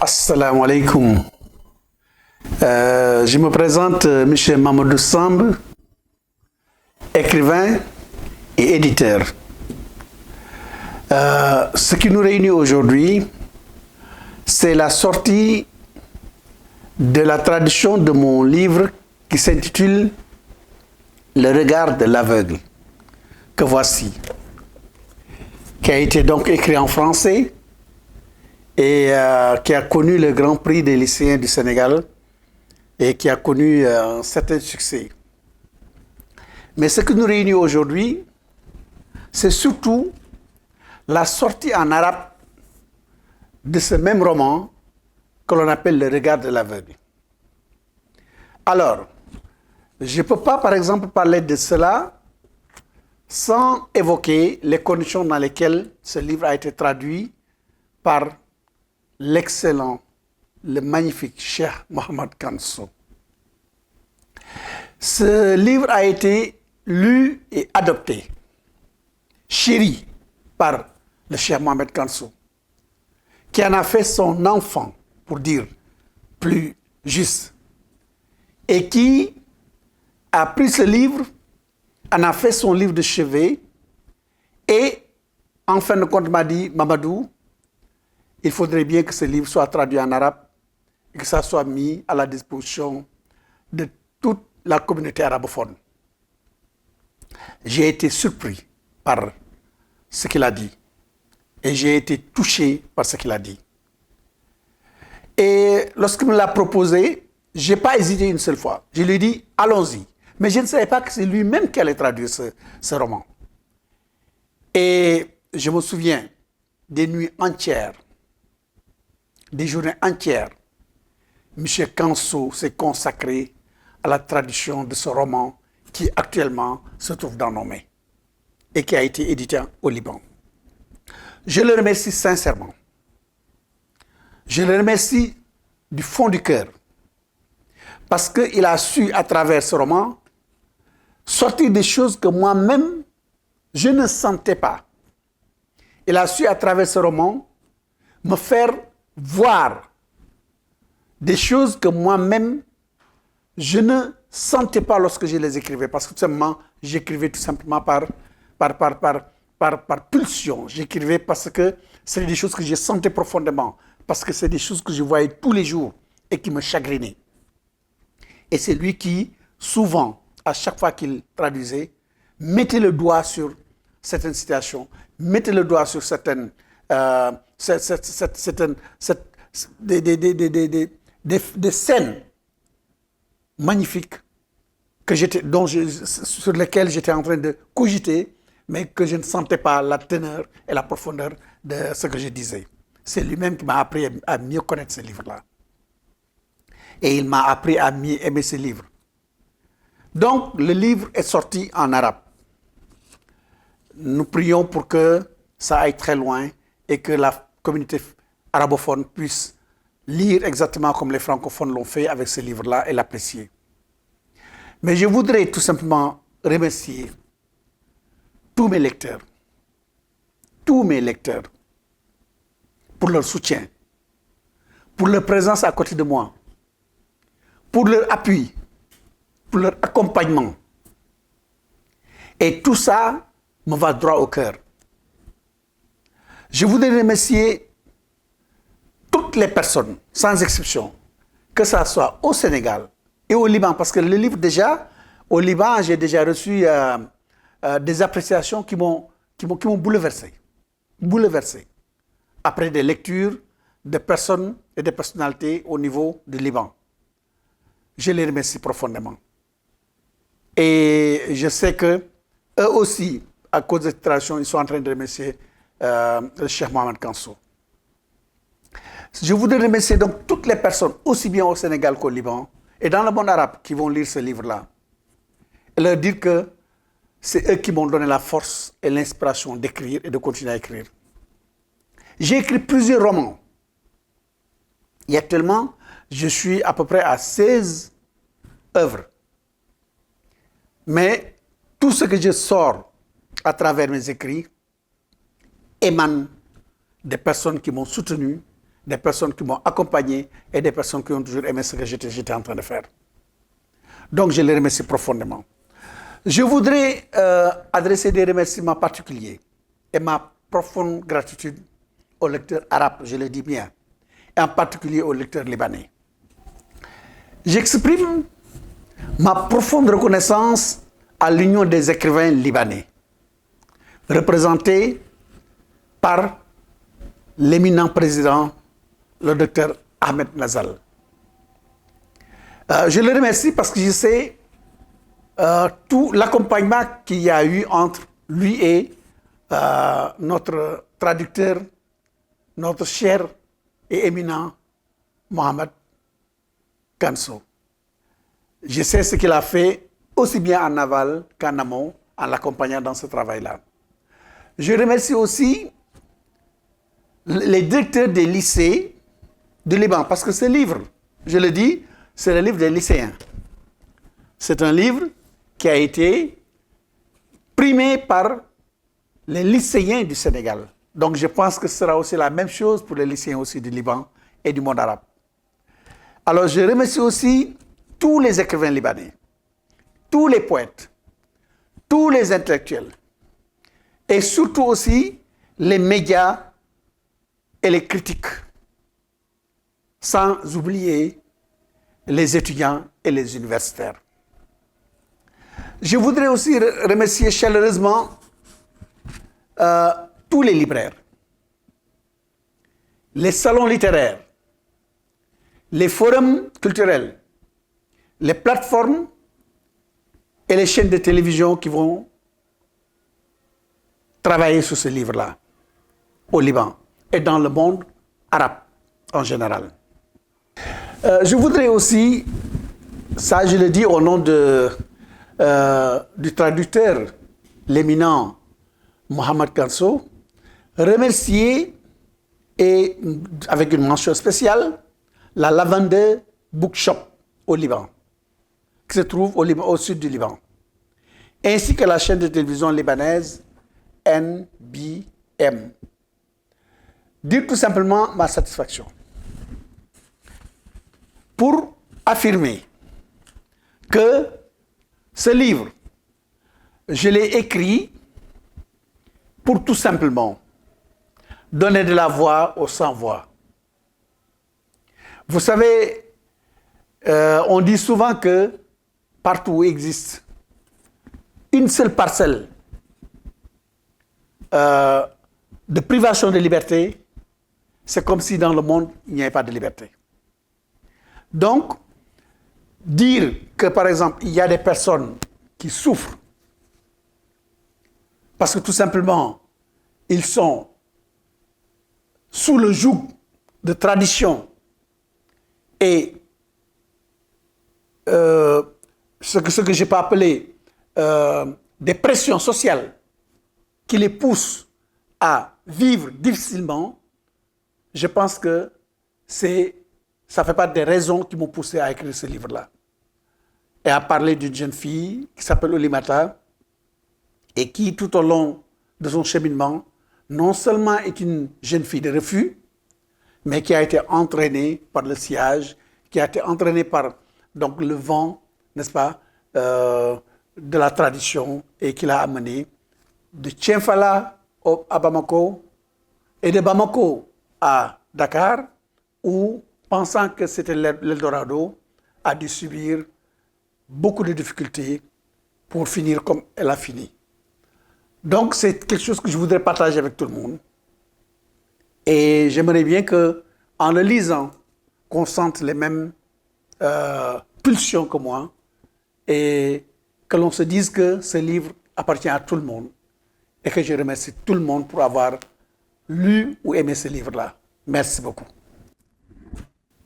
Assalamu alaikum. Je me présente, M. Mamadou Samb, écrivain et éditeur. Ce qui nous réunit aujourd'hui, c'est la sortie de la traduction de mon livre qui s'intitule Le regard de l'aveugle, que voici, qui a été donc écrit en français et qui a connu le Grand Prix des lycéens du Sénégal et qui a connu un certain succès. Mais ce qui nous réunit aujourd'hui, c'est surtout la sortie en arabe de ce même roman que l'on appelle Le regard de l'aveugle. Alors, je ne peux pas, par exemple, parler de cela sans évoquer les conditions dans lesquelles ce livre a été traduit par l'excellent, le magnifique Cheikh Mohamed Kanso. Ce livre a été lu et adopté, chéri par le Cheikh Mohamed Kanso, qui en a fait son enfant, pour dire plus juste, et qui a pris ce livre, en a fait son livre de chevet, et en fin de compte m'a dit, Mamadou, il faudrait bien que ce livre soit traduit en arabe et que ça soit mis à la disposition de toute la communauté arabophone. J'ai été surpris par ce qu'il a dit et j'ai été touché par ce qu'il a dit. Et lorsqu'il me l'a proposé, je n'ai pas hésité une seule fois. Je lui ai dit, allons-y. Mais je ne savais pas que c'est lui-même qui allait traduire ce roman. Et je me souviens des nuits entières, des journées entières, M. Kanso s'est consacré à la traduction de ce roman qui actuellement se trouve dans nos mains et qui a été édité au Liban. Je le remercie sincèrement. Je le remercie du fond du cœur parce qu'il a su, à travers ce roman, sortir des choses que moi-même, je ne sentais pas. Il a su, à travers ce roman, me faire voir des choses que moi-même, je ne sentais pas lorsque je les écrivais. Parce que tout simplement, j'écrivais tout simplement par pulsion. J'écrivais parce que c'est des choses que je sentais profondément. Parce que c'est des choses que je voyais tous les jours et qui me chagrinaient. Et c'est lui qui, souvent, à chaque fois qu'il traduisait, mettait le doigt sur certaines situations, mettait le doigt sur certaines... des scènes magnifiques sur lesquelles j'étais en train de cogiter, mais que je ne sentais pas la teneur et la profondeur de ce que je disais. C'est lui-même qui m'a appris à mieux connaître ce livre-là. Et il m'a appris à mieux aimer ce livre. Donc, le livre est sorti en arabe. Nous prions pour que ça aille très loin et que la communauté arabophone puisse lire exactement comme les francophones l'ont fait avec ce livre-là et l'apprécier. Mais je voudrais tout simplement remercier tous mes lecteurs, pour leur soutien, pour leur présence à côté de moi, pour leur appui, pour leur accompagnement. Et tout ça me va droit au cœur. Je voudrais remercier toutes les personnes, sans exception, que ça soit au Sénégal et au Liban, parce que le livre déjà, au Liban, j'ai déjà reçu des appréciations qui m'ont bouleversé. Après des lectures de personnes et de personnalités au niveau du Liban. Je les remercie profondément. Et je sais que eux aussi, à cause de cette tradition, ils sont en train de remercier le Cheikh Mohamed Kanso. Je voudrais remercier donc toutes les personnes, aussi bien au Sénégal qu'au Liban, et dans le monde arabe, qui vont lire ce livre-là, et leur dire que c'est eux qui m'ont donné la force et l'inspiration d'écrire et de continuer à écrire. J'ai écrit plusieurs romans. Et actuellement, je suis à peu près à 16 œuvres. Mais tout ce que je sors à travers mes écrits émane des personnes qui m'ont soutenu, des personnes qui m'ont accompagné et des personnes qui ont toujours aimé ce que j'étais en train de faire. Donc, je les remercie profondément. Je voudrais adresser des remerciements particuliers et ma profonde gratitude aux lecteurs arabes, je le dis bien, et en particulier aux lecteurs libanais. J'exprime ma profonde reconnaissance à l'Union des écrivains libanais, représentée par l'éminent président, le docteur Ahmed Nazal. Je le remercie parce que je sais tout l'accompagnement qu'il y a eu entre lui et notre traducteur, notre cher et éminent Mohamed Kanso. Je sais ce qu'il a fait aussi bien en aval qu'en amont en l'accompagnant dans ce travail-là. Je remercie aussi les directeurs des lycées du Liban parce que ce livre, je le dis, c'est le livre des lycéens. C'est un livre qui a été primé par les lycéens du Sénégal. Donc je pense que ce sera aussi la même chose pour les lycéens aussi du Liban et du monde arabe. Alors je remercie aussi tous les écrivains libanais, tous les poètes, tous les intellectuels et surtout aussi les médias et les critiques, sans oublier les étudiants et les universitaires. Je voudrais aussi remercier chaleureusement tous les libraires, les salons littéraires, les forums culturels, les plateformes et les chaînes de télévision qui vont travailler sur ce livre-là au Liban et dans le monde arabe en général. Je voudrais aussi, ça je le dis au nom du traducteur, l'éminent Mohamed Kanso, remercier et avec une mention spéciale la Lavender Bookshop au Liban, qui se trouve au sud du Liban, ainsi que la chaîne de télévision libanaise NBM. Dire tout simplement ma satisfaction pour affirmer que ce livre, je l'ai écrit pour tout simplement donner de la voix aux sans-voix. Vous savez, on dit souvent que partout où existe une seule parcelle de privation de liberté, c'est comme si dans le monde, il n'y avait pas de liberté. Donc, dire que, par exemple, il y a des personnes qui souffrent parce que tout simplement, ils sont sous le joug de tradition et ce que je peux appeler des pressions sociales qui les poussent à vivre difficilement, je pense que ça fait partie des raisons qui m'ont poussé à écrire ce livre-là. Et à parler d'une jeune fille qui s'appelle Oulimata et qui, tout au long de son cheminement, non seulement est une jeune fille de refus, mais qui a été entraînée par le sillage, qui a été entraînée par donc, le vent, n'est-ce pas, de la tradition et qui l'a amenée de Tienfala à Bamako et de Bamako à Dakar, où, pensant que c'était l'Eldorado, a dû subir beaucoup de difficultés pour finir comme elle a fini. Donc, c'est quelque chose que je voudrais partager avec tout le monde. Et j'aimerais bien qu'en le lisant, qu'on sente les mêmes pulsions que moi et que l'on se dise que ce livre appartient à tout le monde et que je remercie tout le monde pour avoir lu ou aimé ce livre-là. Merci beaucoup.